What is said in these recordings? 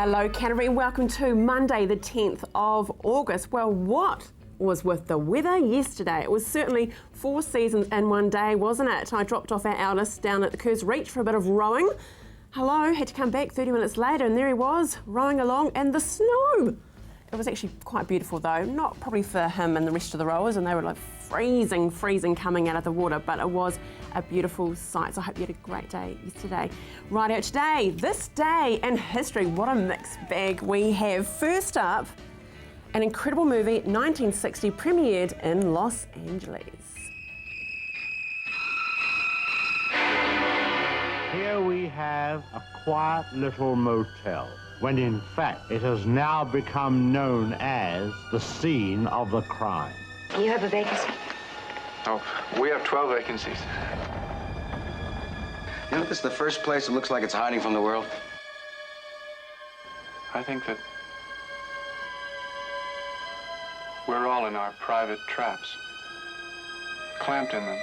Hello Canterbury and welcome to Monday the 10th of August. Well, what was with the weather yesterday? It was certainly 4 seasons in one day, wasn't it? I dropped off our eldest down at the Kerr's Reach for a bit of rowing. Hello, had to come back 30 minutes later and there he was, rowing along in the snow. It was actually quite beautiful though, not probably for him and the rest of the rowers, and they were like freezing coming out of the water, but it was a beautiful sight. So I hope you had a great day yesterday. Righto, today, this day in history, what a mixed bag we have. First up, an incredible movie, 1960, premiered in Los Angeles. Here we have a quiet little motel, when in fact it has now become known as the scene of the crime. You have a vacancy? Oh, we have 12 vacancies. You know, this is the first place that looks like it's hiding from the world. I think that we're all in our private traps, clamped in them.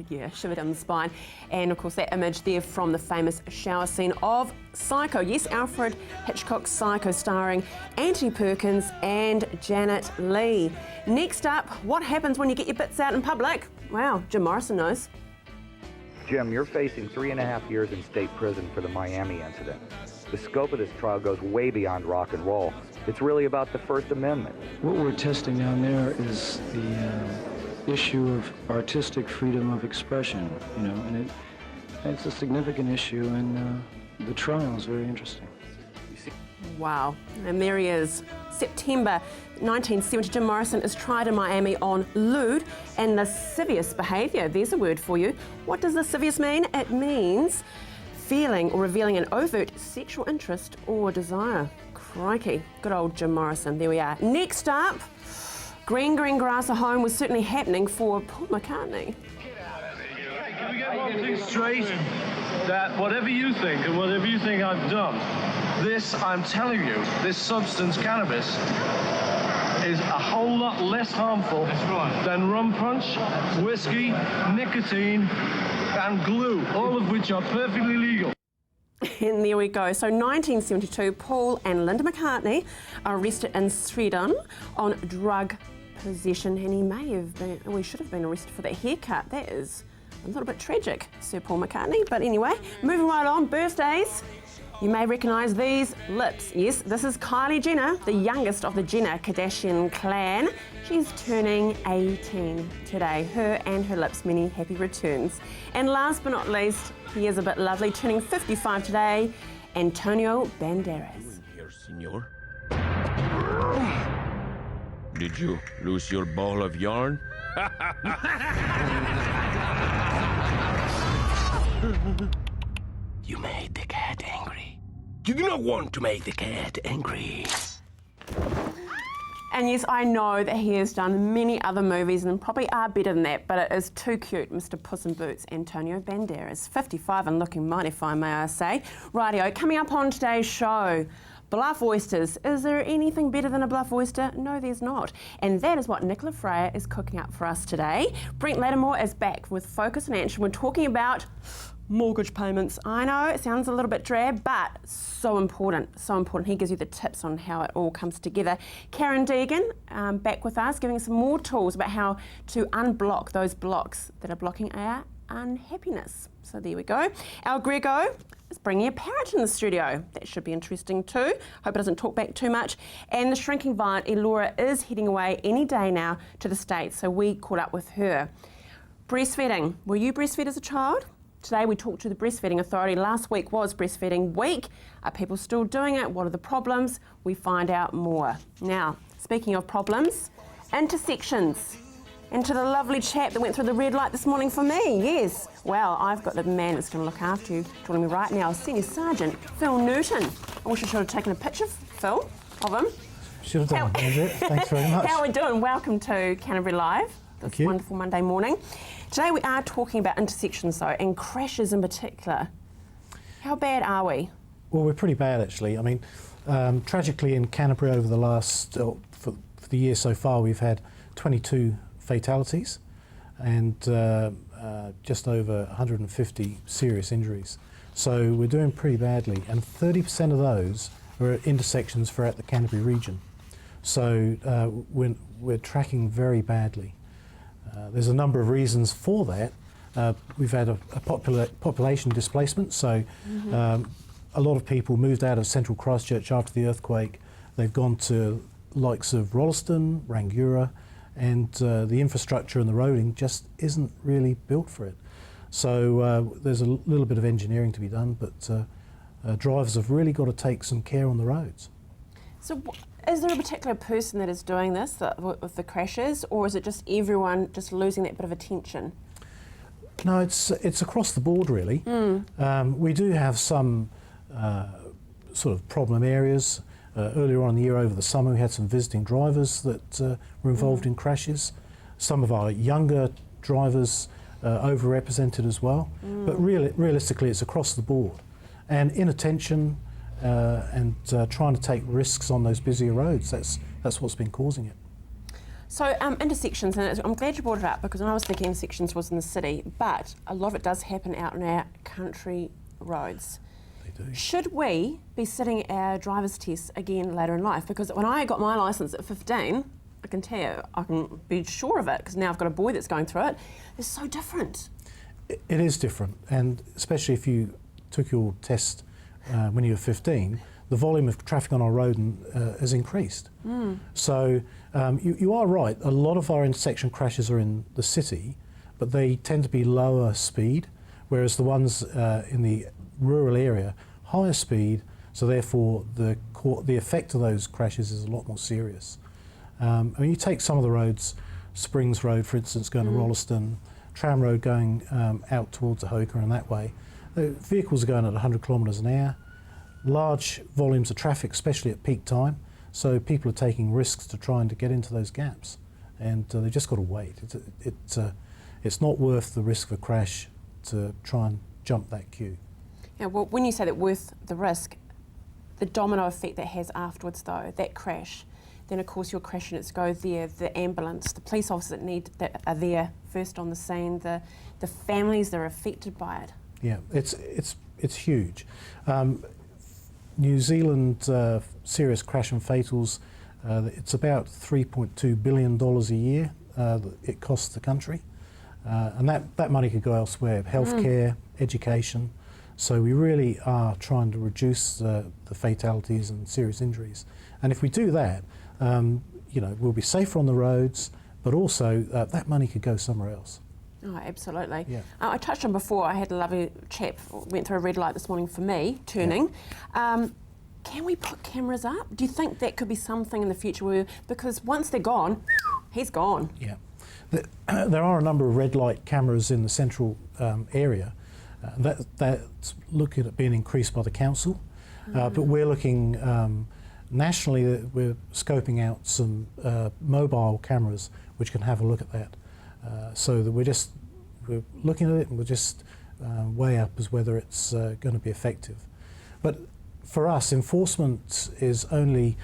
Yeah, shiver down the spine. And of course that image there from the famous shower scene of Psycho. Yes, Alfred Hitchcock's Psycho, starring Anthony Perkins and Janet Leigh. Next up, what happens when you get your bits out in public? Wow, Jim Morrison knows. Jim, you're facing 3.5 years in state prison for the Miami incident. The scope of this trial goes way beyond rock and roll. It's really about the First Amendment. What we're testing down there is the issue of artistic freedom of expression, you know, and it's a significant issue, and the trial is very interesting. Wow, and there he is. September 1970, Jim Morrison is tried in Miami on lewd and lascivious behaviour. There's a word for you. What does lascivious mean? It means feeling or revealing an overt sexual interest or desire. Crikey, good old Jim Morrison. There we are. Next up, green grass at home was certainly happening for Paul McCartney. Can we get one thing straight? That whatever you think and whatever you think I've done, this, I'm telling you, this substance, cannabis, is a whole lot less harmful than rum punch, whiskey, nicotine, and glue, all of which are perfectly legal. And there we go. So 1972, Paul and Linda McCartney are arrested in Sweden on drug possession, and he may have been, we should have been arrested for that haircut. That is a little bit tragic, Sir Paul McCartney. But anyway, moving right on, birthdays. You may recognise these lips. Yes, this is Kylie Jenner, the youngest of the Jenner Kardashian clan. She's turning 18 today. Her and her lips, many happy returns. And last but not least, he is a bit lovely, turning 55 today, Antonio Banderas. Here, senor. Did you lose your ball of yarn? You made the cat angry. You do not want to make the cat angry. And yes, I know that he has done many other movies and probably are better than that, but it is too cute, Mr. Puss in Boots, Antonio Banderas. 55 and looking mighty fine, may I say. Rightio, coming up on today's show, bluff oysters. Is there anything better than a bluff oyster? No, there's not. And that is what Nicola Freya is cooking up for us today. Brent Lattimore is back with Focus and Action. We're talking about mortgage payments. I know it sounds a little bit drab, but so important, so important. He gives you the tips on how it all comes together. Karen Deegan back with us, giving us some more tools about how to unblock those blocks that are blocking our unhappiness. So there we go. Al Grego is bringing a parrot in the studio. That should be interesting too. Hope it doesn't talk back too much. And the shrinking violet, Elora, is heading away any day now to the States, so we caught up with her. Breastfeeding. Were you breastfed as a child? Today we talked to the Breastfeeding Authority. Last week was Breastfeeding Week. Are people still doing it? What are the problems? We find out more. Now, speaking of problems, intersections. And to the lovely chap that went through the red light this morning for me, yes. Well, I've got the man that's going to look after you. Joining me right now, Senior Sergeant Phil Newton. I wish I should have taken a picture, Phil, of him. Should have done, Thanks very much. How are we doing? Welcome to Canterbury Live this wonderful Monday morning. Today we are talking about intersections though, and crashes in particular. How bad are we? Well, we're pretty bad actually. I mean, tragically in Canterbury over the last, for the year so far, we've had 22 fatalities. and just over 150 serious injuries. So we're doing pretty badly, and 30% of those are at intersections throughout the Canterbury region. So we're tracking very badly. There's a number of reasons for that. We've had a population displacement, so a lot of people moved out of central Christchurch after the earthquake. They've gone to likes of Rolleston, Rangiora, and the infrastructure and the roading just isn't really built for it. So there's a little bit of engineering to be done, but drivers have really got to take some care on the roads. So is there a particular person that is doing this with the crashes, or is it just everyone just losing that bit of attention? No, it's across the board really. We do have some sort of problem areas. Earlier on in the year over the summer we had some visiting drivers that were involved in crashes. Some of our younger drivers overrepresented as well. But realistically it's across the board. And inattention and trying to take risks on those busier roads, that's what's been causing it. So intersections, and I'm glad you brought it up because when I was thinking intersections was in the city, but a lot of it does happen out in our country roads. They do. Should we be sitting our driver's tests again later in life? Because when I got my licence at 15, I can tell you, I can be sure of it because now I've got a boy that's going through it. It's so different. It is different, and especially if you took your test when you were 15, the volume of traffic on our road has increased. So you are right, a lot of our intersection crashes are in the city, but they tend to be lower speed, whereas the ones in the rural area, higher speed, so therefore the effect of those crashes is a lot more serious. I mean, you take some of the roads, Springs Road for instance, going to Rolleston, Tram Road going out towards Ahoka and that way, the vehicles are going at 100 kilometres an hour, large volumes of traffic, especially at peak time, so people are taking risks to trying to get into those gaps, and they've just got to wait. It's not worth the risk of a crash to try and jump that queue. Yeah, well, when you say that worth the risk, the domino effect that has afterwards though, that crash, then of course your crash units go there, the ambulance, the police officers that are there first on the scene, the families that are affected by it. Yeah, it's huge. New Zealand serious crash and fatals, it's about $3.2 billion a year that it costs the country. And that money could go elsewhere, healthcare, education. So we really are trying to reduce the fatalities and serious injuries. And if we do that, you know, we'll be safer on the roads, but also that money could go somewhere else. Oh, absolutely. Yeah. I touched on before, I had a lovely chap, went through a red light this morning for me, turning. Yeah. Can we put cameras up? Do you think that could be something in the future because once they're gone, he's gone? Yeah. There are a number of red light cameras in the central area. That's looking at being increased by the council. But we're looking nationally, we're scoping out some mobile cameras which can have a look at that. So that we're looking at it and we'll just weigh up as whether it's going to be effective. But for us, enforcement is only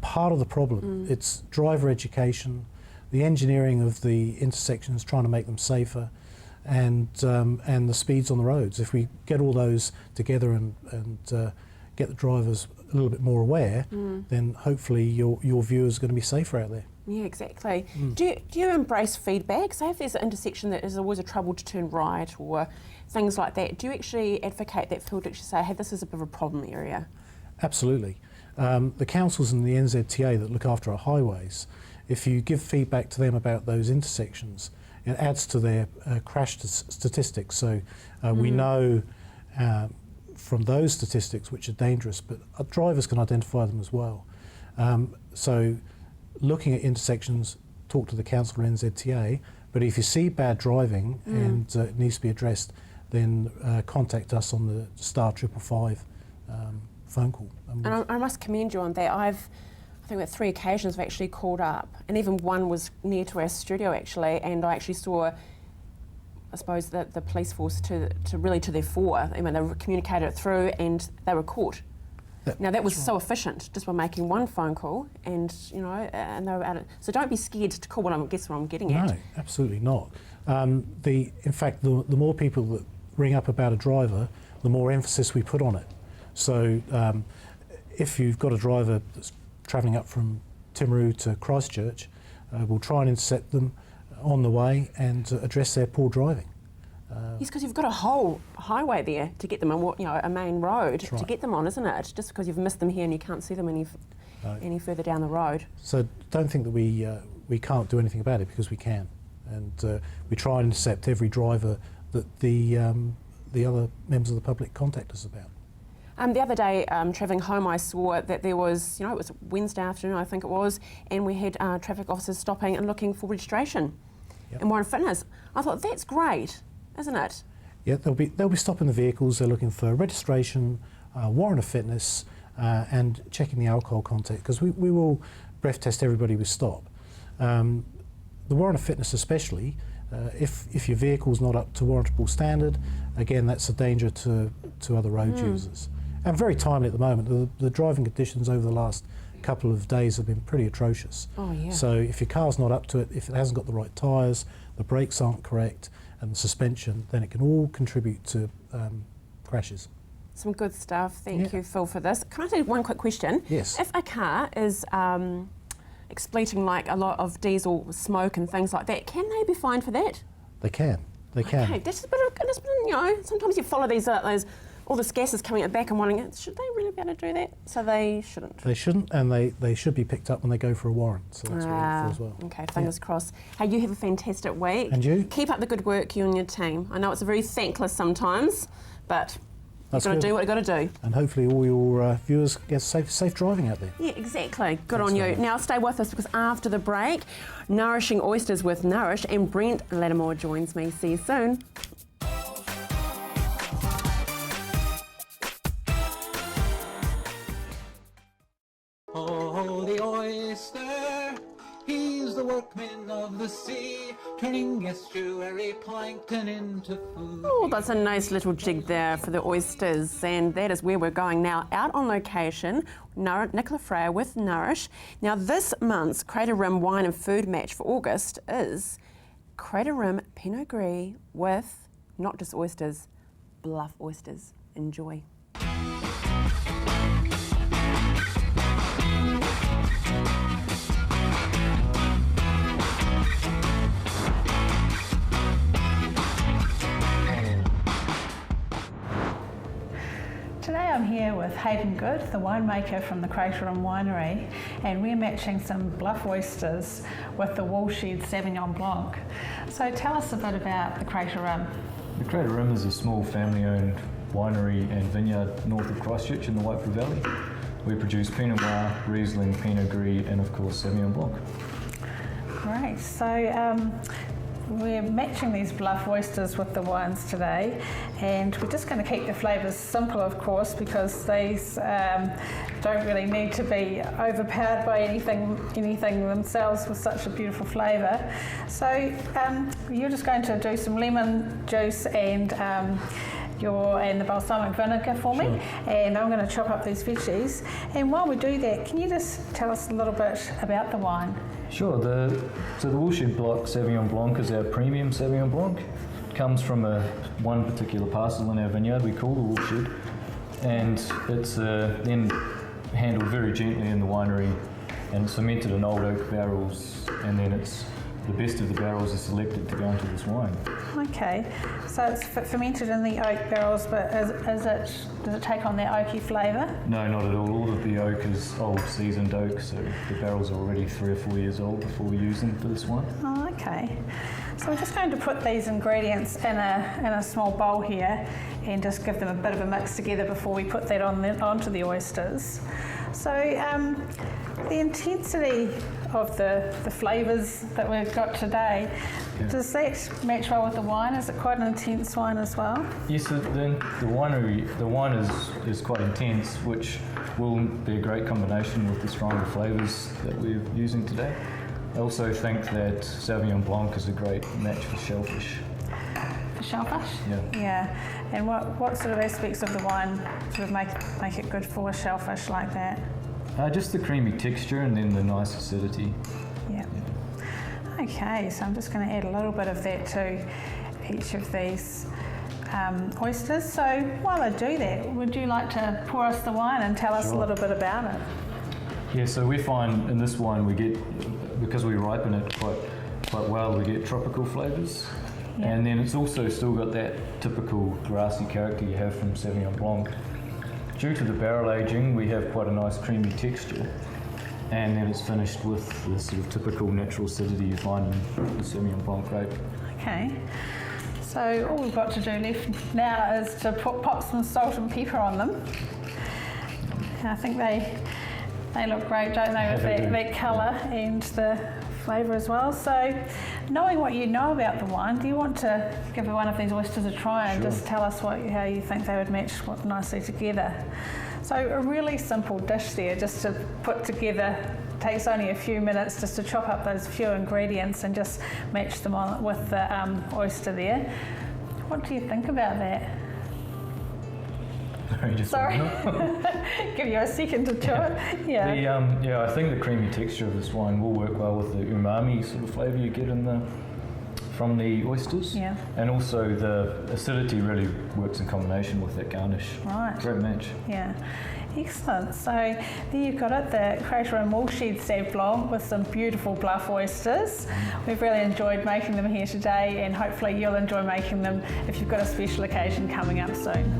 part of the problem. It's driver education, the engineering of the intersections, trying to make them safer, and the speeds on the roads. If we get all those together and get the drivers a little bit more aware, then hopefully your viewers are going to be safer out there. Yeah, exactly. Do you embrace feedback? Say if there's an intersection that is always a trouble to turn right or things like that, do you actually advocate that field to actually say, hey, this is a bit of a problem area? Absolutely. The councils and the NZTA that look after our highways, if you give feedback to them about those intersections, it adds to their crash statistics. So we know from those statistics which are dangerous, but drivers can identify them as well. So looking at intersections, talk to the council or NZTA, but if you see bad driving and it needs to be addressed, then contact us on the star 555 phone call. And I must commend you on that. I think about 3 occasions I've actually called up, and even one was near to our studio actually, and I actually saw, I suppose, the police force to their fore. I mean, they communicated it through and they were caught. Now that was so efficient, just by making one phone call, and you know, and they were at it. So don't be scared to call. I guess what I'm getting at. No, absolutely not. In fact, the more people that ring up about a driver, the more emphasis we put on it. So if you've got a driver that's travelling up from Timaru to Christchurch, we'll try and intercept them on the way and address their poor driving. Yes, because you've got a whole highway there to get them on, a main road That's right. to get them on, isn't it? Just because you've missed them here and you can't see them any further down the road. So don't think that we can't do anything about it, because we can, and we try and intercept every driver that the other members of the public contact us about. The other day, travelling home, I saw that there was, it was Wednesday afternoon, I think it was, and we had traffic officers stopping and looking for registration and Warren Fitness. I thought, that's great, isn't it? Yeah, they'll be stopping the vehicles. They're looking for registration, warrant of fitness, and checking the alcohol content, because we will breath test everybody we stop. The warrant of fitness especially, if your vehicle's not up to warrantable standard, again, that's a danger to other road users. And very timely at the moment. The driving conditions over the last couple of days have been pretty atrocious. Oh, yeah. So if your car's not up to it, if it hasn't got the right tyres, the brakes aren't correct, and the suspension, then it can all contribute to crashes. Some good stuff. Thank you, Phil, for this. Can I ask you one quick question? Yes. If a car is expleting like a lot of diesel smoke and things like that, can they be fined for that? They can. They can. Okay, that's a bit of, sometimes you follow these, all this gas is coming at the back and wondering, should they really be able to do that? So they shouldn't. They shouldn't, and they should be picked up when they go for a warrant. So that's what we look for as well. Okay, fingers crossed. Hey, you have a fantastic week. And you? Keep up the good work, you and your team. I know it's very thankless sometimes, but you've got to do what you've got to do. And hopefully all your viewers get safe driving out there. Yeah, exactly. Good on you. Now stay with us, because after the break, Nourishing Oysters with Nourish, and Brent Lattimore joins me. See you soon. Oh, the oyster, he's the workman of the sea, turning estuary plankton into food. Oh, that's a nice little jig there for the oysters, and that is where we're going now, out on location, Nicola Freya with Nourish. Now this month's Crater Rim Wine and Food Match for August is Crater Rim Pinot Gris with not just oysters, bluff oysters. Enjoy. Today I'm here with Hayden Good, the winemaker from the Crater Rim Winery, and we're matching some bluff oysters with the Woolshed Sauvignon Blanc. So tell us a bit about the Crater Rim. The Crater Rim is a small family-owned winery and vineyard north of Christchurch in the Waipara Valley. We produce Pinot Noir, Riesling, Pinot Gris, and of course Sauvignon Blanc. Great. So we're matching these bluff oysters with the wines today, and we're just going to keep the flavours simple, of course, because these don't really need to be overpowered by anything themselves with such a beautiful flavour. So you're just going to do some lemon juice and the balsamic vinegar for me, and I'm going to chop up these veggies. And while we do that, can you just tell us a little bit about the wine? Sure. So the Woolshed Block Sauvignon Blanc is our premium Sauvignon Blanc. It comes from one particular parcel in our vineyard we call the Woolshed, and it's then handled very gently in the winery, and it's fermented in old oak barrels, and then the best of the barrels are selected to go into this wine. Okay, so it's fermented in the oak barrels, but does it take on that oaky flavour? No, not at all. All of the oak is old seasoned oak, so the barrels are already 3 or 4 years old before we use them for this wine. Oh, okay. So we're just going to put these ingredients in a small bowl here and just give them a bit of a mix together before we put that onto the oysters. So the intensity of the flavours that we've got today, does that match well with the wine? Is it quite an intense wine as well? Yes, the wine is quite intense, which will be a great combination with the stronger flavours that we're using today. I also think that Sauvignon Blanc is a great match for shellfish. For shellfish? Yeah. Yeah. And what sort of aspects of the wine sort of make it good for shellfish like that? Just the creamy texture and then the nice acidity. Yeah. Okay, so I'm just going to add a little bit of that to each of these oysters. So while I do that, would you like to pour us the wine and tell us a little bit about it? Yeah, so we find in this wine we get, because we ripen it quite well, we get tropical flavours. Yeah. And then it's also still got that typical grassy character you have from Sauvignon Blanc. Due to the barrel aging, we have quite a nice creamy texture. And then it's finished with the sort of typical natural acidity you find in the Sauvignon Blanc grape. Okay. So all we've got to do left now is to pop some salt and pepper on them. And I think they look great, don't they, with that colour and the flavour as well. So knowing what you know about the wine, do you want to give one of these oysters a try and just tell us how you think they would match nicely together? So a really simple dish there just to put together. Takes only a few minutes just to chop up those few ingredients and just match them on with the oyster there. What do you think about that? Sorry, give you a second to chew it. Yeah. I think the creamy texture of this wine will work well with the umami sort of flavour you get from the oysters. Yeah. And also the acidity really works in combination with that garnish. Right. Great match. Yeah. Excellent. So there you've got it, the Crater and Woolshed Sauv Blanc with some beautiful bluff oysters. We've really enjoyed making them here today, and hopefully you'll enjoy making them if you've got a special occasion coming up soon.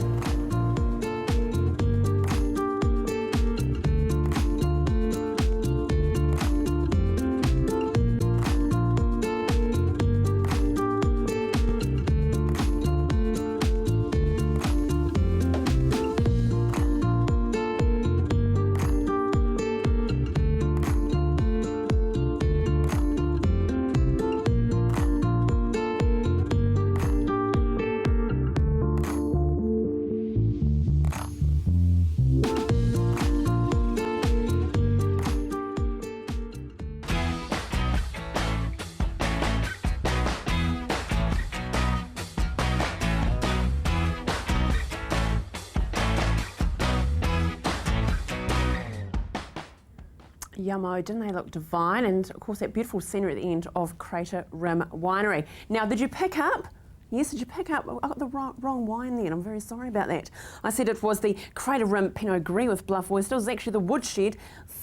Yummo, didn't they look divine? And of course that beautiful scenery at the end of Crater Rim Winery. Now, did you pick up? Yes, did you pick up? I got the wrong wine then. I'm very sorry about that. I said it was the Crater Rim Pinot Gris with bluff oysters. It was actually the Woodshed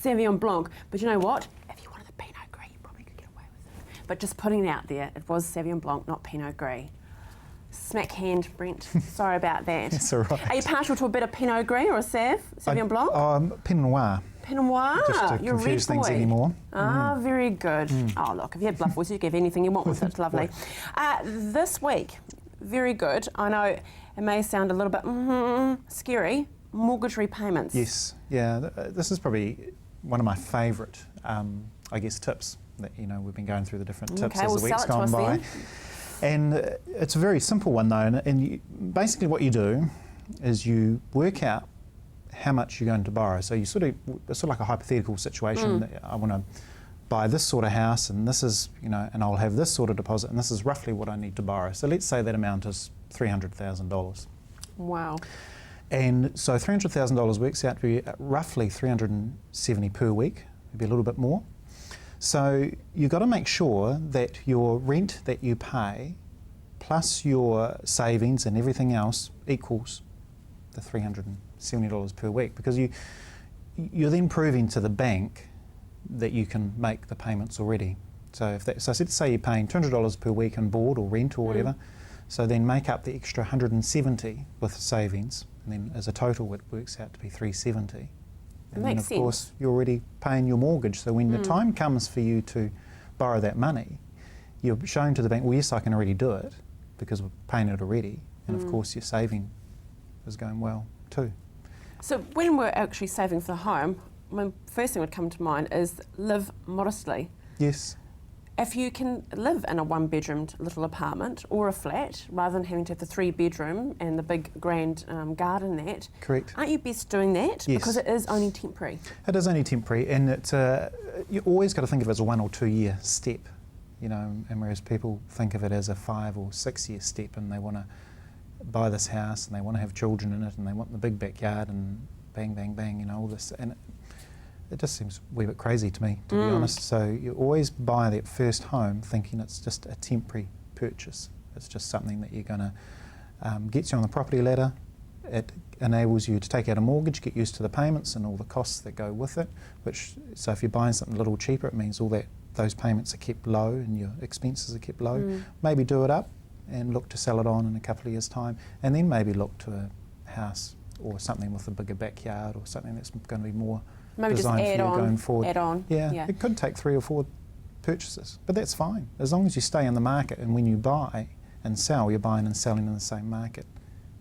Sauvignon Blanc. But you know what? If you wanted the Pinot Gris, you probably could get away with it. But just putting it out there, it was Sauvignon Blanc, not Pinot Gris. Smack hand, Brent. Sorry about that. It's all right. Are you partial to a bit of Pinot Gris or a Sauvignon Blanc? Pinot Noir. Pinot Noir. Just to confuse things anymore. Ah, very good. Oh, look, if you have bluff oysters, you can have anything you want with it. It's lovely. This week, very good. I know it may sound a little bit scary. Mortgage repayments. Yes. Yeah. This is probably one of my favourite, I guess, tips that we've been going through the different tips as the week's gone by. And it's a very simple one though, and basically what you do is you work out how much you're going to borrow. So it's sort of like a hypothetical situation. That I want to buy this sort of house, and this is, and I'll have this sort of deposit, and this is roughly what I need to borrow. So let's say that amount is $300,000. Wow. And so $300,000 works out to be roughly $370 per week, maybe a little bit more. So you've got to make sure that your rent that you pay plus your savings and everything else equals the $370 per week, because you're then proving to the bank that you can make the payments already. So let's say you're paying $200 per week in board or rent or whatever, so then make up the extra $170 with savings, and then as a total it works out to be $370. And then, of course, you're already paying your mortgage. So when the time comes for you to borrow that money, you're showing to the bank, well, yes, I can already do it because we're paying it already. And, of course, your saving is going well too. So when we're actually saving for the home, my first thing that would come to mind is live modestly. Yes. If you can live in a one-bedroomed little apartment or a flat, rather than having to have the 3-bedroom and the big grand garden that, correct, aren't you best doing that? Yes. Because it is only temporary. It is only temporary, and it's you always got to think of it as a 1 or 2 year step, and whereas people think of it as a 5 or 6 year step, and they want to buy this house and they want to have children in it and they want the big backyard and bang, bang, bang, all this. And it just seems a wee bit crazy to me, to be honest. So you always buy that first home thinking it's just a temporary purchase. It's just something that you're going to get you on the property ladder. It enables you to take out a mortgage, get used to the payments and all the costs that go with it. So if you're buying something a little cheaper, it means those payments are kept low and your expenses are kept low. Maybe do it up and look to sell it on in a couple of years' time, and then maybe look to a house or something with a bigger backyard or something that's going to be more designed for you going forward. Add on. Yeah, it could take 3 or 4 purchases, but that's fine as long as you stay in the market, and when you buy and sell, you're buying and selling in the same market.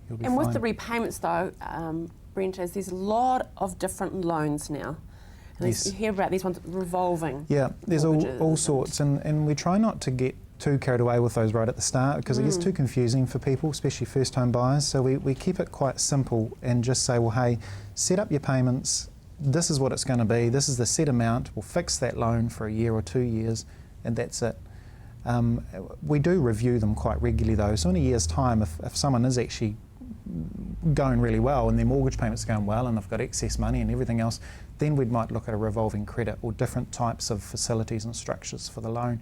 You'll be and fine. with the repayments though, Brent, there's a lot of different loans now. And Yes. you hear about these ones revolving. Yeah, there's mortgages all sorts, and we try not to get too carried away with those right at the start because it gets too confusing for people, especially first home buyers. So we keep it quite simple and just say, well, hey, set up your payments, this is what it's going to be, this is the set amount, we'll fix that loan for a year or 2 years, and that's it. We do review them quite regularly though, so in a year's time, if someone is actually going really well and their mortgage payments are going well and they've got excess money and everything else, then we might look at a revolving credit or different types of facilities and structures for the loan.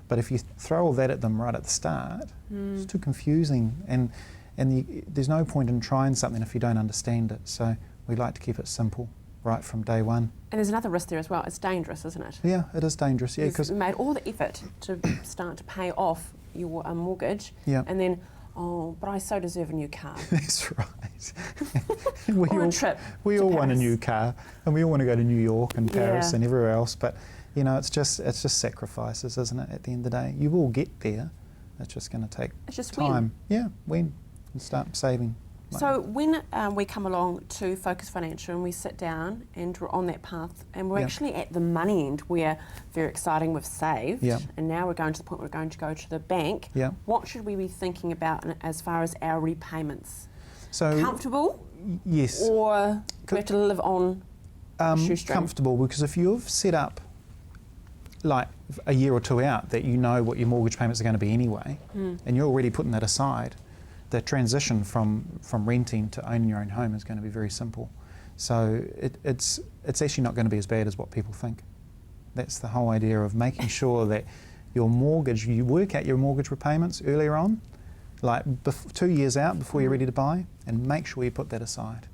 But if you throw all that at them right at the start, it's too confusing, and there's no point in trying something if you don't understand it. So we like to keep it simple right from day one. And there's another risk there as well. It's dangerous, isn't it? Yeah, it is dangerous. Yeah, because you've made all the effort to start to pay off your mortgage, and then, oh, but I so deserve a new car. That's right. Or a trip. We all want a Paris. new car, and we all want to go to New York and Paris and everywhere else. But you know, it's just sacrifices, isn't it? At the end of the day, you will get there. It's just going to take time. Yeah, when and start saving. So when we come along to Focus Financial and we sit down and we're on that path and we're actually at the money end where very exciting, we've saved, and now we're going to the point where we're going to go to the bank, what should we be thinking about as far as our repayments? So comfortable? Yes. Or do we have to live on a shoestring? Comfortable, because if you've set up like a year or 2 out that you know what your mortgage payments are going to be anyway, and you're already putting that aside, the transition from renting to owning your own home is going to be very simple. So it's actually not going to be as bad as what people think. That's the whole idea of making sure that your mortgage, you work out your mortgage repayments earlier on, like 2 years out before you're ready to buy, and make sure you put that aside.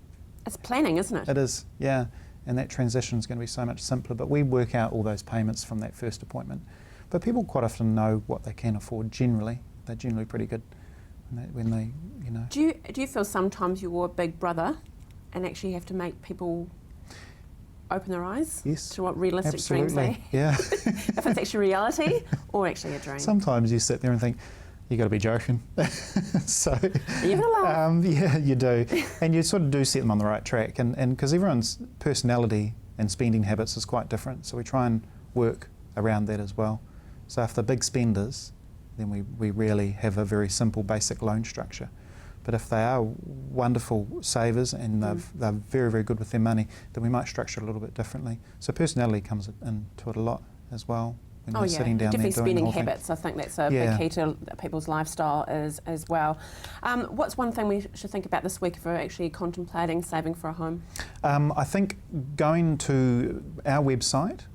It's planning, isn't it? It is, yeah. And that transition is going to be so much simpler. But we work out all those payments from that first appointment. But people quite often know what they can afford generally. They're generally pretty good when they, you know. Do you feel sometimes you're a big brother and actually have to make people open their eyes to what realistic dreams they yeah. if it's actually reality or actually a dream? Sometimes you sit there and think, you got to be joking. So, you're gonna laugh. Yeah, you do, and you sort of do set them on the right track, and because everyone's personality and spending habits is quite different, so we try and work around that as well. So if they're big spenders, then we really have a very simple basic loan structure. But if they are wonderful savers and they're very, very good with their money, then we might structure it a little bit differently. So personality comes into it a lot as well. When you're sitting down definitely there doing spending the whole habits. thing. I think that's a big key to people's lifestyle as well. What's one thing we should think about this week if we're actually contemplating saving for a home? I think going to our website,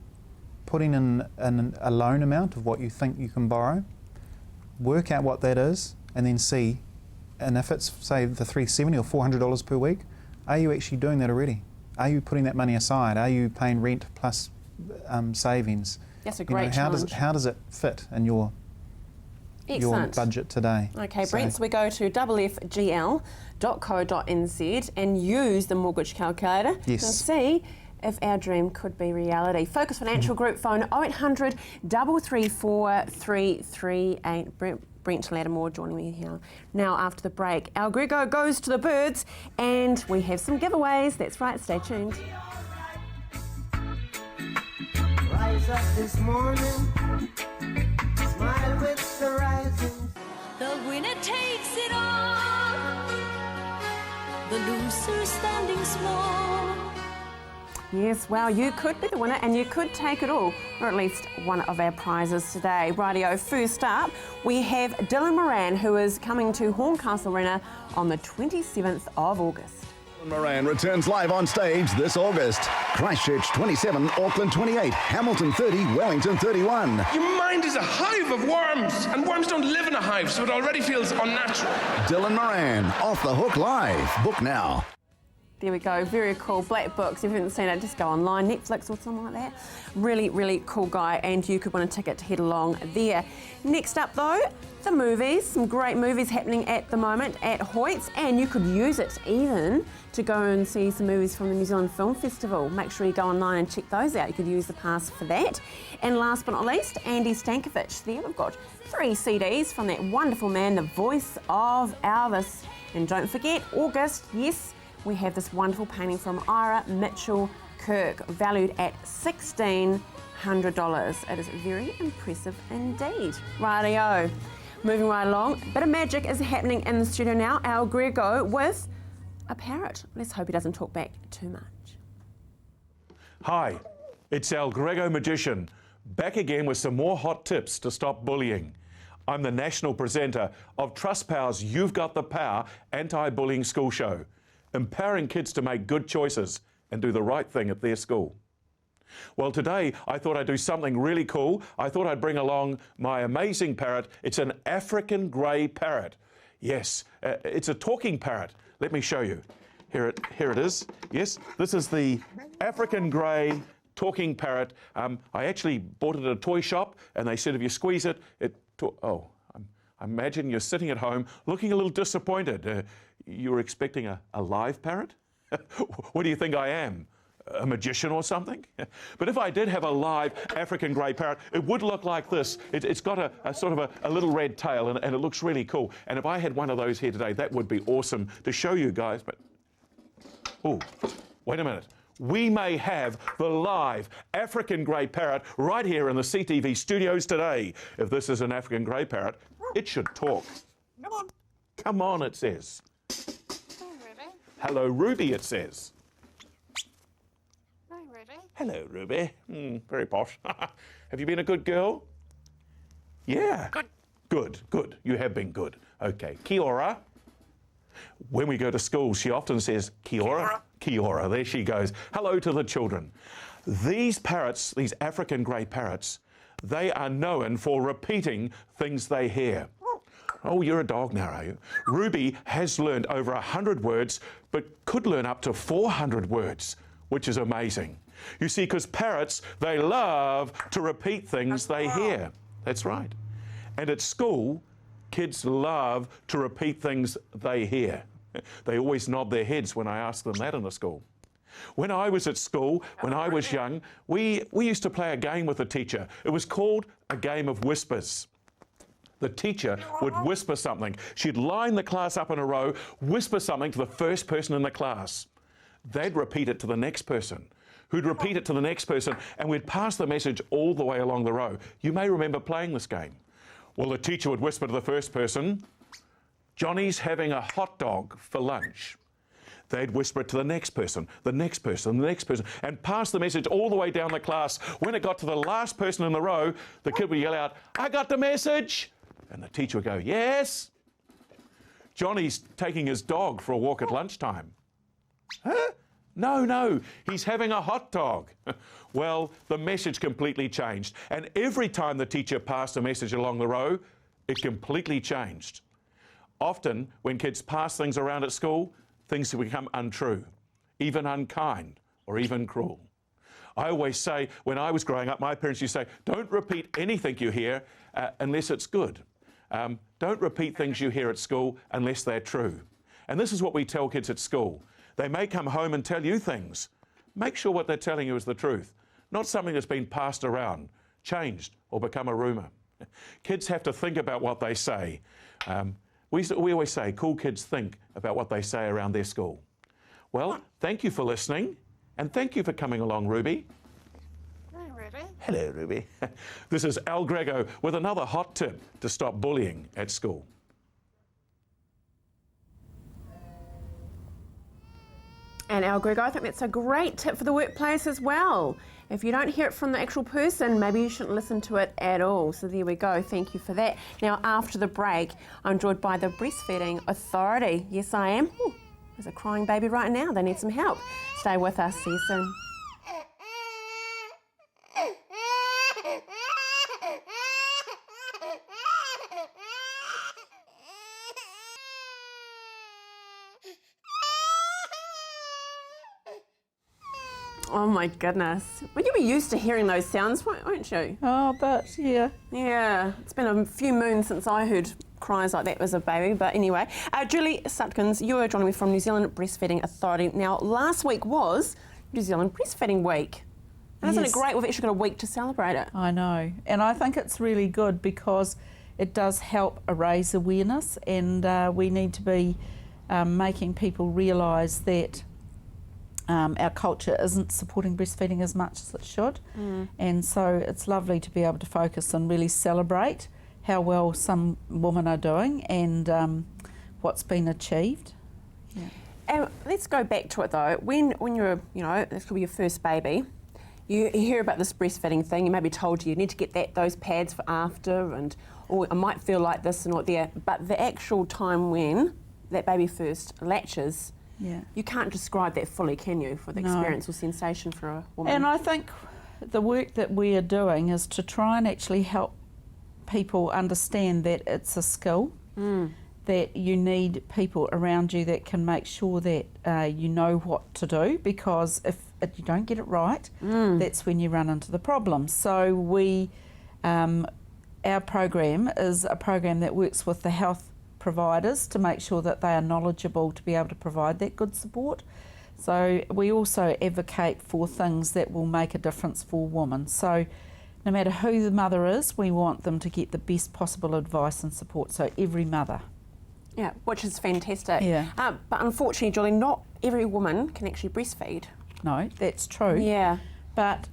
putting in a loan amount of what you think you can borrow, work out what that is, and then see. And if it's, say, the $370 or $400 per week, are you actually doing that already? Are you putting that money aside? Are you paying rent plus savings? That's a great challenge. How does it fit in your budget today? Okay, Brent, so we go to ffgl.co.nz and use the mortgage calculator and see if our dream could be reality. Focus Financial Group phone 0800 334 338. Brent Lattimore joining me here now after the break. Our Grego goes to the birds and we have some giveaways. That's right, stay tuned. Rise up this morning, smile with the rising. The winner takes it all, the loser standing small. Yes, well, you could be the winner and you could take it all, or at least one of our prizes today. Rightio, first up, we have Dylan Moran, who is coming to Horncastle Arena on the 27th of August. Moran returns live on stage this August. Christchurch 27, Auckland 28, Hamilton 30, Wellington 31. Your mind is a hive of worms, and worms don't live in a hive, so it already feels unnatural. Dylan Moran, Off the Hook Live. Book now. There we go, very cool. Black Books, if you haven't seen it, just go online, Netflix or something like that. Really, really cool guy, and you could win a ticket to head along there. Next up though, the movies. Some great movies happening at the moment at Hoyts, and you could use it even to go and see some movies from the New Zealand Film Festival. Make sure you go online and check those out. You could use the pass for that. And last but not least, Andy Stankovic. There we've got 3 CDs from that wonderful man, the voice of Elvis. And don't forget, August, yes, we have this wonderful painting from Ira Mitchell Kirk, valued at $1,600. It is very impressive indeed. Rightio. Moving right along, a bit of magic is happening in the studio now. Al Grego with a parrot. Let's hope he doesn't talk back too much. Hi, it's Al Grego Magician, back again with some more hot tips to stop bullying. I'm the national presenter of Trustpower's You've Got the Power anti-bullying school show, empowering kids to make good choices and do the right thing at their school. Well, today I thought I'd do something really cool. I thought I'd bring along my amazing parrot. It's an African grey parrot. Yes, it's a talking parrot. Let me show you. Here it is. Yes, this is the African grey talking parrot. I actually bought it at a toy shop, and they said if you squeeze it, I imagine you're sitting at home looking a little disappointed. You were expecting a live parrot? What do you think I am? A magician or something? But if I did have a live African grey parrot, it would look like this. It's got a sort of a little red tail, and it looks really cool. And if I had one of those here today, that would be awesome to show you guys. But, oh, wait a minute. We may have the live African grey parrot right here in the CTV studios today. If this is an African grey parrot, it should talk. Come on. Come on, it says. Hello, Ruby, it says. Hello, Ruby. Very posh. Have you been a good girl? Yeah. Good. You have been good. Okay. Kia ora. When we go to school, she often says, Kia ora. Kia ora. There she goes. Hello to the children. These parrots, these African grey parrots, they are known for repeating things they hear. Oh, you're a dog now, are you? Ruby has learned over 100 words, but could learn up to 400 words, which is amazing. You see, because parrots, they love to repeat things they hear. That's right. And at school, kids love to repeat things they hear. They always nod their heads when I ask them that in the school. When I was at school, when I was young, we used to play a game with the teacher. It was called a game of whispers. The teacher would whisper something. She'd line the class up in a row, whisper something to the first person in the class. They'd repeat it to the next person, who'd repeat it to the next person, and we'd pass the message all the way along the row. You may remember playing this game. Well, the teacher would whisper to the first person, Johnny's having a hot dog for lunch. They'd whisper it to the next person, the next person, the next person, and pass the message all the way down the class. When it got to the last person in the row, the kid would yell out, I got the message. And the teacher would go, yes. Johnny's taking his dog for a walk at lunchtime. Huh? No, he's having a hot dog. Well, the message completely changed. And every time the teacher passed a message along the row, it completely changed. Often, when kids pass things around at school, things become untrue, even unkind, or even cruel. I always say, when I was growing up, my parents used to say, don't repeat anything you hear unless it's good. Don't repeat things you hear at school unless they're true. And this is what we tell kids at school. They may come home and tell you things. Make sure what they're telling you is the truth, not something that's been passed around, changed, or become a rumour. Kids have to think about what they say. We always say, cool kids think about what they say around their school. Well, thank you for listening, and thank you for coming along, Ruby. Hello, Ruby. This is Al Grego with another hot tip to stop bullying at school. And Al Grego, I think that's a great tip for the workplace as well. If you don't hear it from the actual person, maybe you shouldn't listen to it at all. So there we go. Thank you for that. Now, after the break, I'm joined by the Breastfeeding Authority. Yes, I am. Ooh, There's a crying baby right now. They need some help. Stay with us. See you soon. Oh my goodness. Well, you'll be used to hearing those sounds, won't you? Oh, but yeah. Yeah. It's been a few moons since I heard cries like that as a baby, but anyway. Julie Sutkins, you are joining me from New Zealand Breastfeeding Authority. Now, last week was New Zealand Breastfeeding Week. And isn't it great? We've actually got a week to celebrate it. I know. And I think it's really good because it does help raise awareness, and we need to be making people realise that our culture isn't supporting breastfeeding as much as it should. And so it's lovely to be able to focus and really celebrate how well some women are doing and what's been achieved. Yeah. And let's go back to it though. When you're, this could be your first baby, you hear about this breastfeeding thing, you may be told you need to get those pads for after, and or I might feel like this and what there, but the actual time when that baby first latches, you can't describe that fully, can you, for the experience or sensation for a woman? And I think the work that we are doing is to try and actually help people understand that it's a skill, that you need people around you that can make sure that you know what to do, because if you don't get it right, that's when you run into the problem. So our program is a program that works with the health providers to make sure that they are knowledgeable to be able to provide that good support. So we also advocate for things that will make a difference for women. So no matter who the mother is, we want them to get the best possible advice and support, so every mother. Yeah, which is fantastic. Yeah. But unfortunately, Julie, not every woman can actually breastfeed. No, that's true. Yeah. But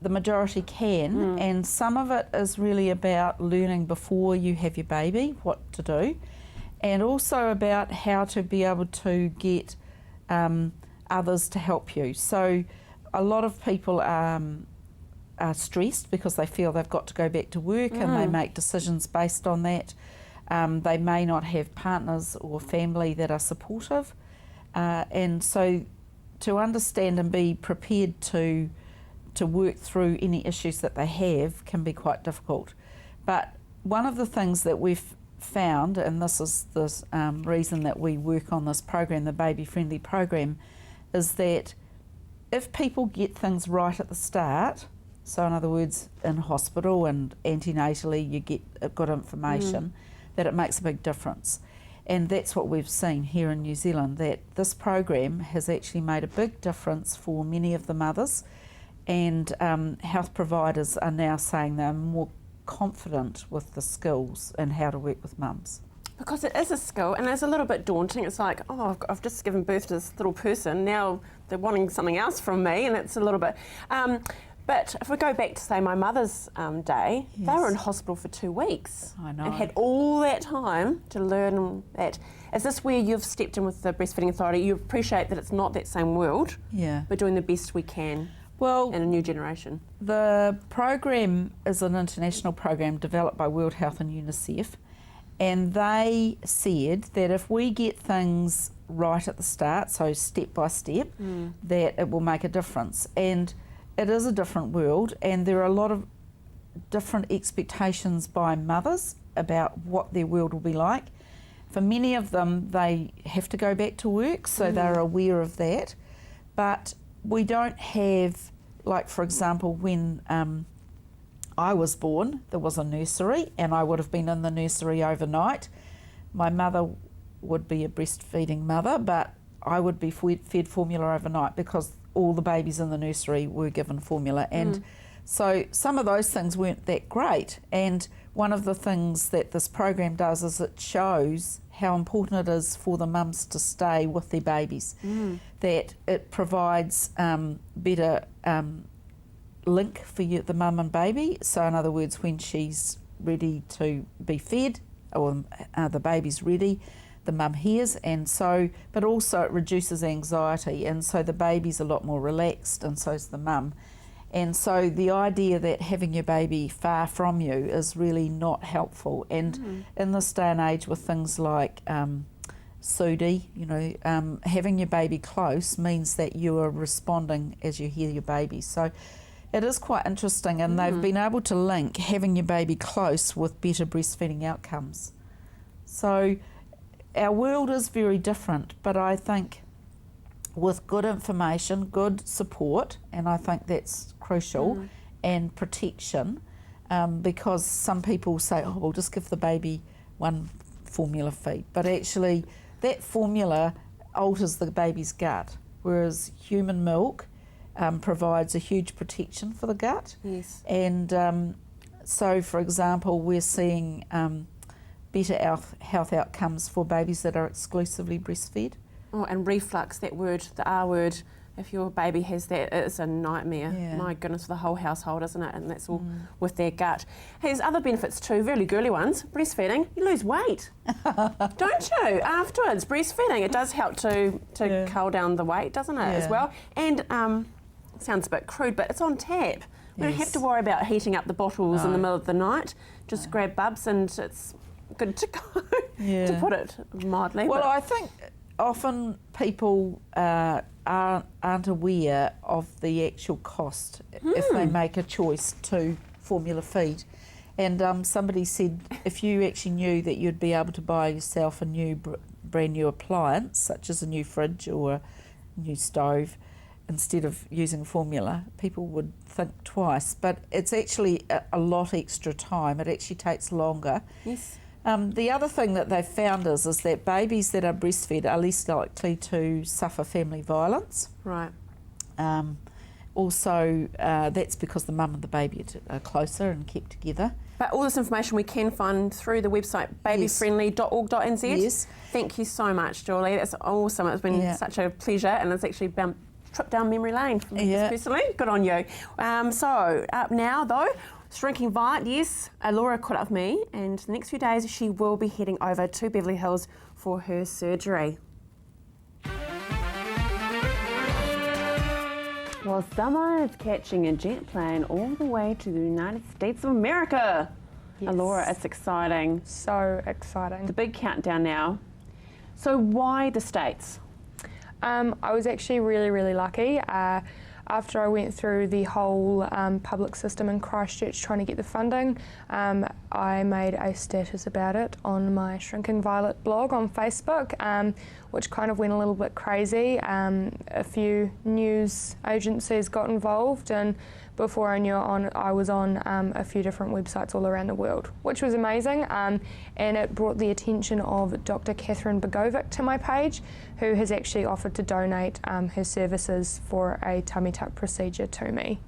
the majority can, and some of it is really about learning before you have your baby what to do, and also about how to be able to get others to help you. So a lot of people are stressed because they feel they've got to go back to work and they make decisions based on that. They may not have partners or family that are supportive, and so to understand and be prepared to work through any issues that they have can be quite difficult. But one of the things that we've found, and this is the reason that we work on this program, the Baby Friendly program, is that if people get things right at the start, so in other words, in hospital and antenatally you get good information, that it makes a big difference. And that's what we've seen here in New Zealand, that this program has actually made a big difference for many of the mothers, and health providers are now saying they're more confident with the skills and how to work with mums. Because it is a skill, and it's a little bit daunting. It's like, oh, I've just given birth to this little person, now they're wanting something else from me, and it's a little bit... but if we go back to, say, my mother's day, they were in hospital for 2 weeks. I know. And had all that time to learn that. Is this where you've stepped in with the Breastfeeding Authority? You appreciate that it's not that same world, we're doing the best we can. Well, and a new generation. The program is an international program developed by World Health and UNICEF, and they said that if we get things right at the start, so step by step, that it will make a difference. And it is a different world, and there are a lot of different expectations by mothers about what their world will be like. For many of them, they have to go back to work, so they're aware of that. But we don't have, like for example, when I was born, there was a nursery and I would have been in the nursery overnight. My mother would be a breastfeeding mother, but I would be fed formula overnight because all the babies in the nursery were given formula. And so some of those things weren't that great. And one of the things that this program does is it shows how important it is for the mums to stay with their babies, that it provides better link for the mum and baby. So in other words, when she's ready to be fed or the baby's ready, the mum hears, and so, but also it reduces anxiety, and so the baby's a lot more relaxed, and so's the mum. And so the idea that having your baby far from you is really not helpful. And in this day and age with things like Sudi, you know, having your baby close means that you are responding as you hear your baby. So it is quite interesting, and they've been able to link having your baby close with better breastfeeding outcomes. So our world is very different, but I think with good information, good support, and I think that's crucial, and protection, because some people say, oh, we'll just give the baby one formula feed, but actually that formula alters the baby's gut, whereas human milk provides a huge protection for the gut. Yes. And so, for example, we're seeing better health outcomes for babies that are exclusively breastfed. Oh, and reflux, that word, the R word, if your baby has that, it's a nightmare. Yeah. My goodness, for the whole household, isn't it? And that's all with their gut. Hey, there's other benefits too, really girly ones. Breastfeeding, you lose weight. Don't you? Afterwards, breastfeeding, it does help to cull down the weight, doesn't it, as well? And it sounds a bit crude, but it's on tap. We don't have to worry about heating up the bottles in the middle of the night. Just grab bubs and it's good to go, to put it mildly. Well, I think often people aren't aware of the actual cost if they make a choice to formula feed. And somebody said if you actually knew that you'd be able to buy yourself a new brand new appliance, such as a new fridge or a new stove, instead of using formula, people would think twice. But it's actually a lot extra time. It actually takes longer. Yes. The other thing that they've found is that babies that are breastfed are less likely to suffer family violence. Right. Also, that's because the mum and the baby are closer and kept together. But all this information we can find through the website babyfriendly.org.nz. Yes. Thank you so much, Julie. That's awesome. It's been such a pleasure, and it's actually been a trip down memory lane for me personally. Good on you. So up now though, shrinking Violet, yes, Laura caught up with me, and the next few days she will be heading over to Beverly Hills for her surgery. Well, someone is catching a jet plane all the way to the United States of America. Yes. Laura, it's exciting. So exciting. The big countdown now. So why the States? I was actually really lucky. After I went through the whole public system in Christchurch trying to get the funding, I made a status about it on my Shrinking Violet blog on Facebook, which kind of went a little bit crazy. A few news agencies got involved, and before I knew it, I was on a few different websites all around the world, which was amazing. And it brought the attention of Dr. Catherine Begovic to my page, who has actually offered to donate her services for a tummy tuck procedure to me.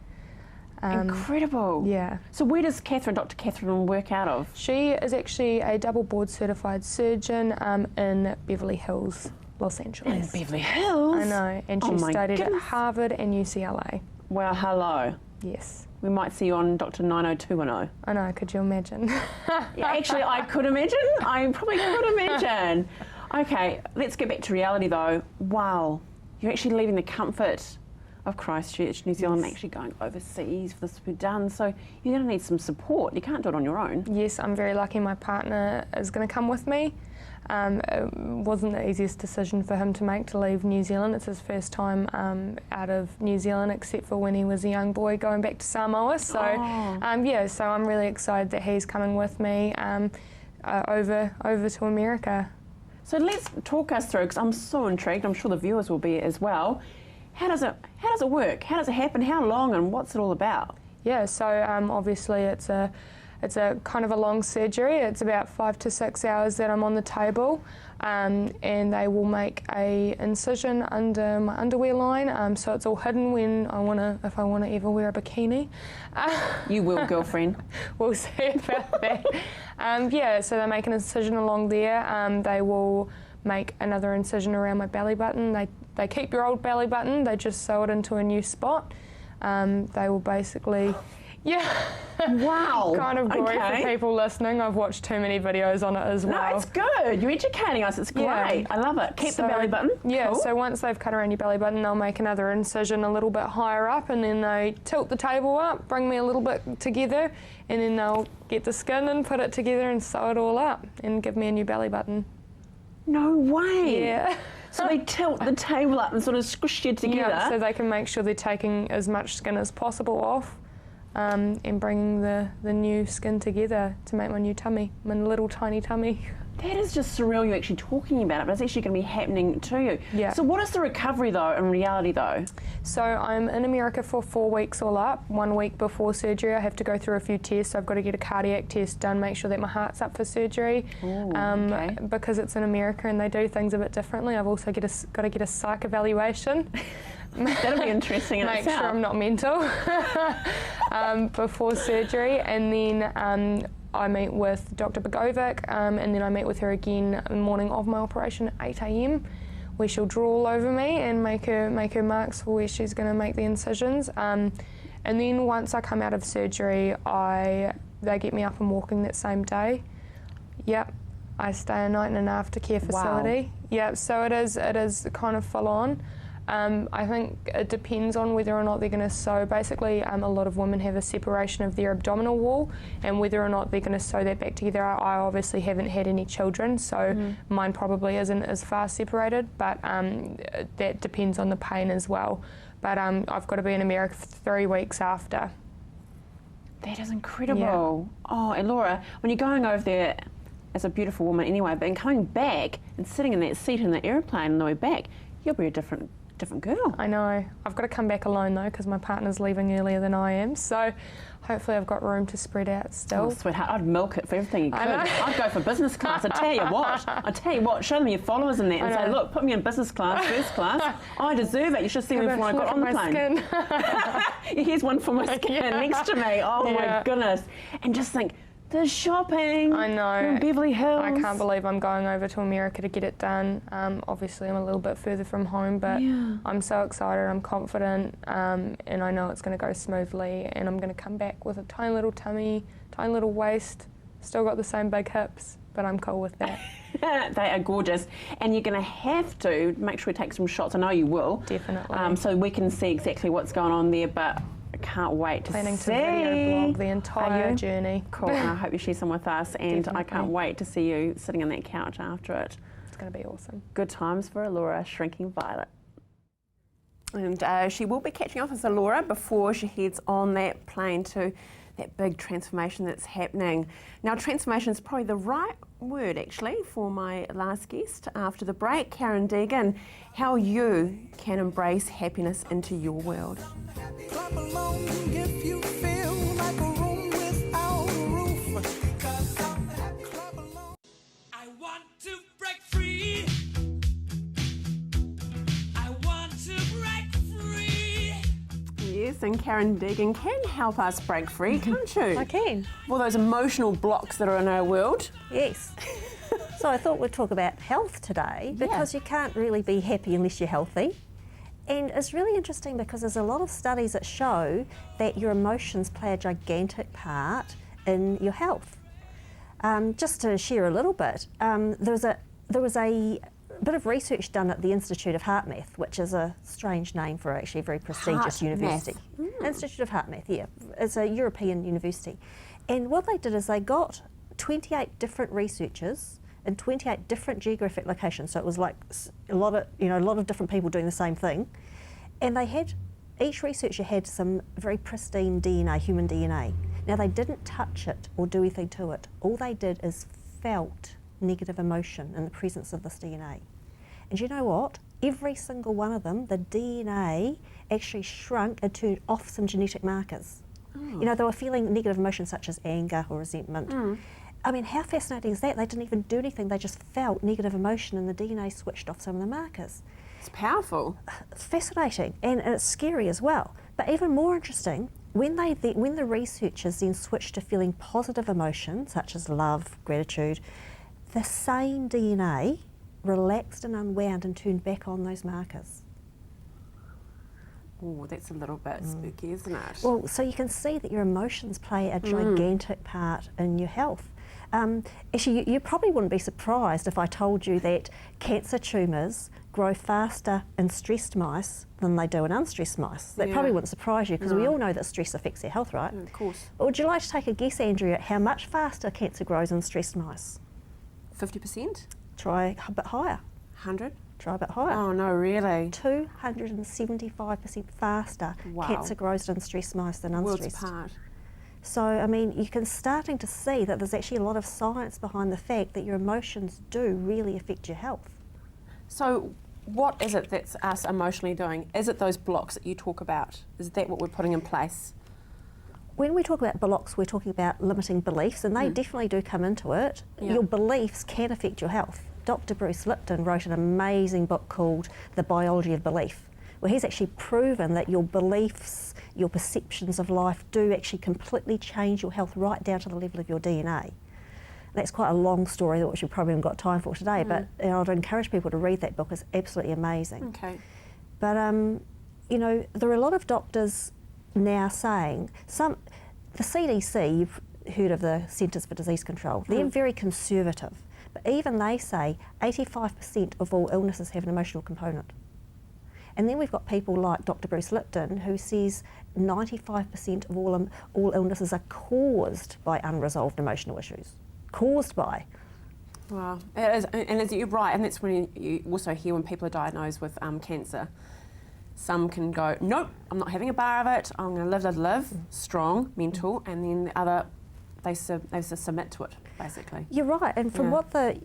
Incredible. Yeah. So where does Dr. Catherine work out of? She is actually a double board certified surgeon in Beverly Hills, Los Angeles. In Beverly Hills? I know, and she studied at Harvard and UCLA. Well, hello. Yes. We might see you on Dr. 90210. I know, could you imagine? Yeah, actually, I could imagine. I probably could imagine. Okay, let's get back to reality though. Wow, you're actually leaving the comfort of Christchurch, New Zealand, actually going overseas for this to be done. So you're going to need some support. You can't do it on your own. Yes, I'm very lucky my partner is going to come with me. It wasn't the easiest decision for him to make to leave New Zealand. It's his first time out of New Zealand, except for when he was a young boy going back to Samoa. So yeah, so I'm really excited that he's coming with me over to America. So let's talk us through, because I'm so intrigued. I'm sure the viewers will be as well. How does it work? How does it happen? How long, and what's it all about? Yeah, so obviously it's a kind of a long surgery. It's about 5 to 6 hours that I'm on the table, and they will make a incision under my underwear line, so it's all hidden if I wanna ever wear a bikini. You will, girlfriend. We'll see about that. Yeah, so they make an incision along there. They will make another incision around my belly button. They keep your old belly button, they just sew it into a new spot. They will basically, wow, kind of gory for people listening. I've watched too many videos on it as well. No, it's good. You're educating us. It's great. Yeah. I love it. Keep the belly button. Yeah, cool. So once they've cut around your belly button, they'll make another incision a little bit higher up, and then they tilt the table up, bring me a little bit together, and then they'll get the skin and put it together and sew it all up and give me a new belly button. No way. Yeah. So they tilt the table up and sort of squish you together. Yeah, so they can make sure they're taking as much skin as possible off and bringing the new skin together to make my new tummy, my little tiny tummy. That is just surreal you're actually talking about it, but it's actually going to be happening to you. Yeah. So what is the recovery though, in reality though? So I'm in America for 4 weeks all up. 1 week before surgery I have to go through a few tests. I've got to get a cardiac test done, make sure that my heart's up for surgery. Ooh, okay. Because it's in America and they do things a bit differently. I've also got to get a psych evaluation. That'll be interesting in Make itself. sure I'm not mental before surgery, and then I meet with Dr. Begovic, and then I meet with her again the morning of my operation at 8 a.m. where she'll draw all over me and make her marks for where she's going to make the incisions. And then once I come out of surgery, they get me up and walking that same day. Yep, I stay a night in an aftercare facility. Wow. Yep, so it is kind of full on. I think it depends on whether or not they're going to sew. Basically, a lot of women have a separation of their abdominal wall, and whether or not they're going to sew that back together. I obviously haven't had any children, so mine probably isn't as far separated, but that depends on the pain as well. But I've got to be in America for 3 weeks after. That is incredible. Yeah. Oh, and Laura, when you're going over there as a beautiful woman anyway, but coming back and sitting in that seat in the airplane on the way back, you'll be a different girl. I know. I've got to come back alone though because my partner's leaving earlier than I am, so hopefully I've got room to spread out still. Oh, sweetheart, I'd milk it for everything you could. I'd go for business class. I tell you what, show them your followers in there and say, look, put me in business class, first class. I deserve it. You should see me before I got on the plane. Here's one for my skin next to me. Oh my goodness. And just think, the shopping. I know. You're in Beverly Hills. I can't believe I'm going over to America to get it done. Obviously, I'm a little bit further from home, but I'm so excited. I'm confident, and I know it's going to go smoothly. And I'm going to come back with a tiny little tummy, tiny little waist. Still got the same big hips, but I'm cool with that. They are gorgeous, and you're going to have to make sure we take some shots. I know you will. Definitely. So we can see exactly what's going on there, but I can't wait to Planning see. to video blog the entire journey. Cool. And I hope you share some with us, and Definitely. I can't wait to see you sitting on that couch after it. It's going to be awesome. Good times for Allura, Shrinking Violet. And she will be catching up with Allura before she heads on that plane to that big transformation that's happening. Now, transformation is probably the right word, actually, for my last guest after the break, Karen Deegan, how you can embrace happiness into your world. Clap along if you feel like a room without a roof. Clap along. I want to break free. I want to break free. Yes, and Karen Deegan can help us break free, can't you? I can. All those emotional blocks that are in our world. Yes. So I thought we'd talk about health today because you can't really be happy unless you're healthy. And it's really interesting because there's a lot of studies that show that your emotions play a gigantic part in your health. Just to share a little bit, there was a bit of research done at the Institute of Heart Math, which is a strange name for actually a very prestigious university. Institute of Heart Math, yeah. It's a European university. And what they did is they got 28 different researchers in 28 different geographic locations. So it was like a lot of different people doing the same thing. And they had, each researcher had some very pristine DNA, human DNA. Now they didn't touch it or do anything to it. All they did is felt negative emotion in the presence of this DNA. And you know what? Every single one of them, the DNA actually shrunk and turned off some genetic markers. You know, they were feeling negative emotions such as anger or resentment. I mean, how fascinating is that? They didn't even do anything, they just felt negative emotion and the DNA switched off some of the markers. It's powerful. It's fascinating, and it's scary as well. But even more interesting, when the researchers then switched to feeling positive emotions such as love, gratitude, the same DNA relaxed and unwound and turned back on those markers. Oh, that's a little bit spooky, isn't it? Well, so you can see that your emotions play a gigantic part in your health. Actually, you probably wouldn't be surprised if I told you that cancer tumours grow faster in stressed mice than they do in unstressed mice. That probably wouldn't surprise you because we all know that stress affects our health, right? Of course. But would you like to take a guess, Andrea, at how much faster cancer grows in stressed mice? 50%? Try a bit higher. 100? Try a bit higher. Oh no, really? 275% faster. Wow. Cancer grows in stress most than Worlds unstressed. apart. So, I mean, you can starting to see that there's actually a lot of science behind the fact that your emotions do really affect your health. So what is it that's us emotionally doing? Is it those blocks that you talk about? Is that what we're putting in place? When we talk about blocks, we're talking about limiting beliefs, and they definitely do come into it. Yeah. Your beliefs can affect your health. Dr. Bruce Lipton wrote an amazing book called The Biology of Belief, where he's actually proven that your beliefs, your perceptions of life do actually completely change your health right down to the level of your DNA. That's quite a long story which we probably haven't got time for today, but I'd encourage people to read that book. It's absolutely amazing. Okay. But, you know, there are a lot of doctors now saying, the CDC, you've heard of the Centres for Disease Control, they're very conservative, but even they say 85% of all illnesses have an emotional component. And then we've got people like Dr. Bruce Lipton, who says 95% of all illnesses are caused by unresolved emotional issues. Caused by. Wow, it is, and you're right, and that's when you also hear when people are diagnosed with cancer. Some can go, nope, I'm not having a bar of it, I'm going to live, strong, mental, and then the other, they submit to it, basically. You're right, and from what the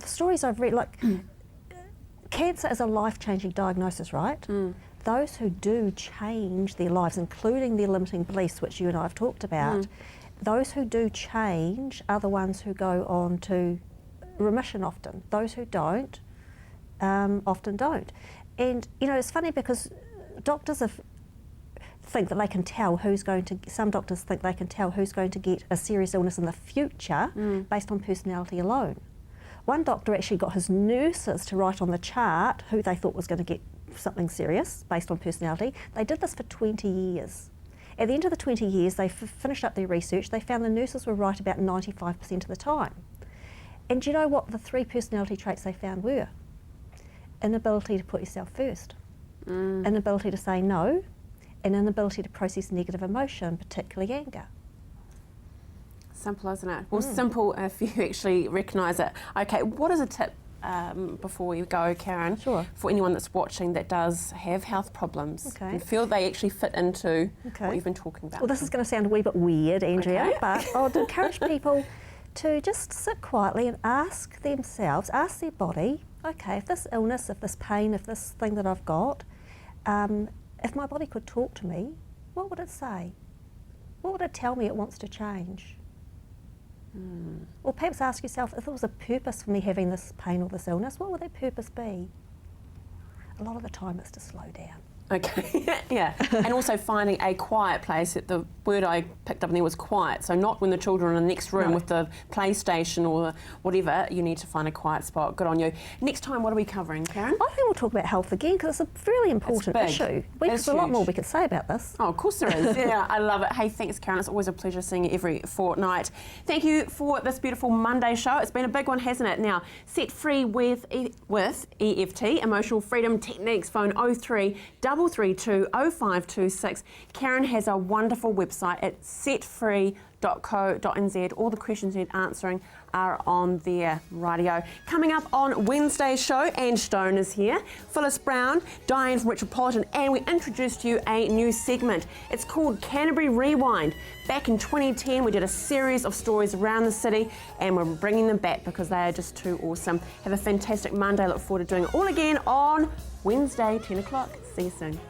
stories I've read, like, cancer is a life-changing diagnosis, right? Those who do change their lives, including their limiting beliefs, which you and I have talked about, those who do change are the ones who go on to remission often. Those who don't, often don't. And, you know, it's funny because doctors think that they can tell who's going to, some doctors think they can tell who's going to get a serious illness in the future based on personality alone. One doctor actually got his nurses to write on the chart who they thought was going to get something serious based on personality. They did this for 20 years. At the end of the 20 years, they finished up their research. They found the nurses were right about 95% of the time. And do you know what the 3 personality traits they found were? Inability to put yourself first, inability to say no, and inability to process negative emotion, particularly anger. Simple, isn't it? Well, simple if you actually recognise it. Okay, what is a tip before we go, Karen, for anyone that's watching that does have health problems and feel they actually fit into what you've been talking about? Well, this is going to sound a wee bit weird, Andrea, but I would encourage people to just sit quietly and ask themselves, ask their body, okay, if this illness, if this pain, if this thing that I've got, if my body could talk to me, what would it say? What would it tell me it wants to change? Or perhaps ask yourself, if there was a purpose for me having this pain or this illness, what would that purpose be? A lot of the time it's to slow down. Okay, yeah. And also finding a quiet place. The word I picked up in there was quiet. So not when the children are in the next room with the PlayStation or whatever. You need to find a quiet spot. Good on you. Next time, what are we covering, Karen? I think we'll talk about health again because it's a really important issue. There's a lot more we could say about this. Oh, of course there is. Yeah, I love it. Hey, thanks, Karen. It's always a pleasure seeing you every fortnight. Thank you for this beautiful Monday show. It's been a big one, hasn't it? Now, set free with EFT, Emotional Freedom Techniques. Phone 03 332 0526. Karen has a wonderful website at setfree.co.nz. All the questions you need answering are on there. Radio. Coming up on Wednesday's show, Ange Stone is here, Phyllis Brown, Diane from Metropolitan, and we introduced you a new segment. It's called Canterbury Rewind. Back in 2010, we did a series of stories around the city, and we're bringing them back because they are just too awesome. Have a fantastic Monday. Look forward to doing it all again on Wednesday, 10 o'clock. See you soon.